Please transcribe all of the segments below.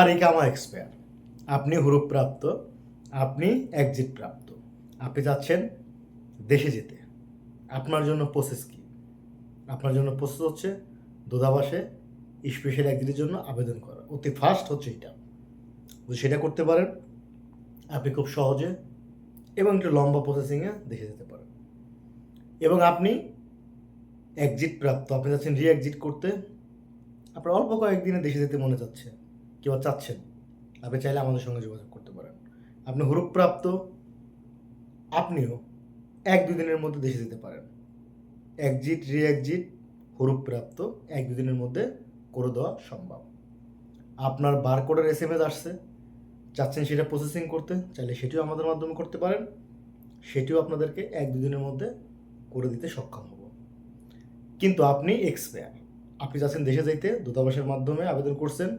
আরিকামা expire, আপনি হুরুপ্রাপ্ত, আপনি exit প্রাপ্ত, আপনি যাচ্ছেন দেশে যেতে। আপনার জন্য প্রসেস কি? আপনার জন্য প্রসেস হচ্ছে দূতাবাসে স্পেশাল এক্সিটের জন্য আবেদন করা। অতি ফাস্ট হচ্ছে এটা। যদি সেটা করতে পারেন আপনি খুব সহজে এবং একটু লম্বা প্রসেসিংয়ে দেশে যেতে পারেন। এবং আপনি এক্সিট প্রাপ্ত, আপনি যাচ্ছেন রি এক্সিট করতে, আপনার অল্প কয়েকদিনে দেশে যেতে মনে চাচ্ছে কিংবা চাচ্ছেন, আপনি চাইলে আমাদের সঙ্গে যোগাযোগ করতে পারেন। আপনি হুরুপ্রাপ্ত, আপনিও 1-2 দিনের মধ্যে দেশে যেতে পারেন। এক্সিট রি এক্সিট হুরুপ্রাপ্ত 1-2 দিনের মধ্যে করে দেওয়া সম্ভব। আপনার বারকোডের SMS আসছে, চাচ্ছেন সেটা প্রসেসিং করতে, চাইলে সেটিও আমাদের মাধ্যমে করতে পারেন। সেটিও আপনাদেরকে 1-2 দিনের মধ্যে করে দিতে সক্ষম হব। কিন্তু আপনি এক্সপায়ার, আপনি যাচ্ছেন দেশে যাইতে, দূতাবাসের মাধ্যমে আবেদন করছেন,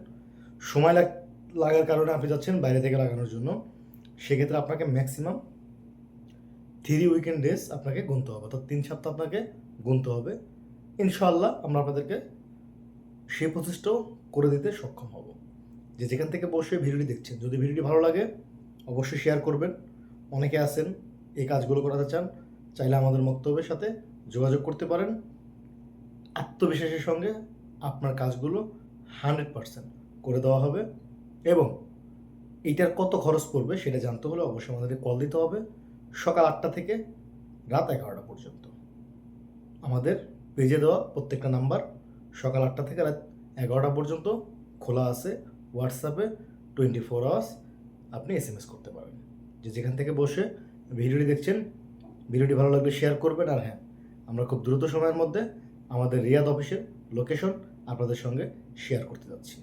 সময় লাগার কারণে আপনি যাচ্ছেন বাইরে থেকে লাগানোর জন্য। সেক্ষেত্রে আপনাকে ম্যাক্সিমাম 3 উইকেন্ড ডেজ আপনাকে গুনতে হবে, অর্থাৎ 3 সপ্তাহ আপনাকে গুনতে হবে। ইনশাআল্লাহ আমরা আপনাদেরকে সেই প্রসেসটাও করে দিতে সক্ষম হব। যে যেখান থেকে বসে ভিডিওটি দেখছেন, যদি ভিডিওটি ভালো লাগে অবশ্যই শেয়ার করবেন। অনেকে আছেন এই কাজগুলো করাতে চান, চাইলে আমাদের মক্তবের সাথে যোগাযোগ করতে পারেন। আত্মবিশ্বাসের সঙ্গে আপনার কাজগুলো 100% করে দেওয়া হবে। এবং এইটার কত খরচ পড়বে সেটা জানতে হলে অবশ্যই আমাদেরকে কল দিতে হবে সকাল 8টা থেকে রাত 11টা পর্যন্ত। আমাদের পেজে দেওয়া প্রত্যেকটা নাম্বার সকাল 8টা থেকে রাত 11টা পর্যন্ত খোলা আছে। হোয়াটসঅ্যাপে 24 আওয়ার্স আপনি SMS করতে পারেন। যে যেখান থেকে বসে ভিডিওটি দেখছেন, ভিডিওটি ভালো লাগলে শেয়ার করবেন। আর হ্যাঁ, আমরা খুব দ্রুত সময়ের মধ্যে আমাদের রিয়াদ অফিসের লোকেশন আপনাদের সঙ্গে শেয়ার করতে যাচ্ছি।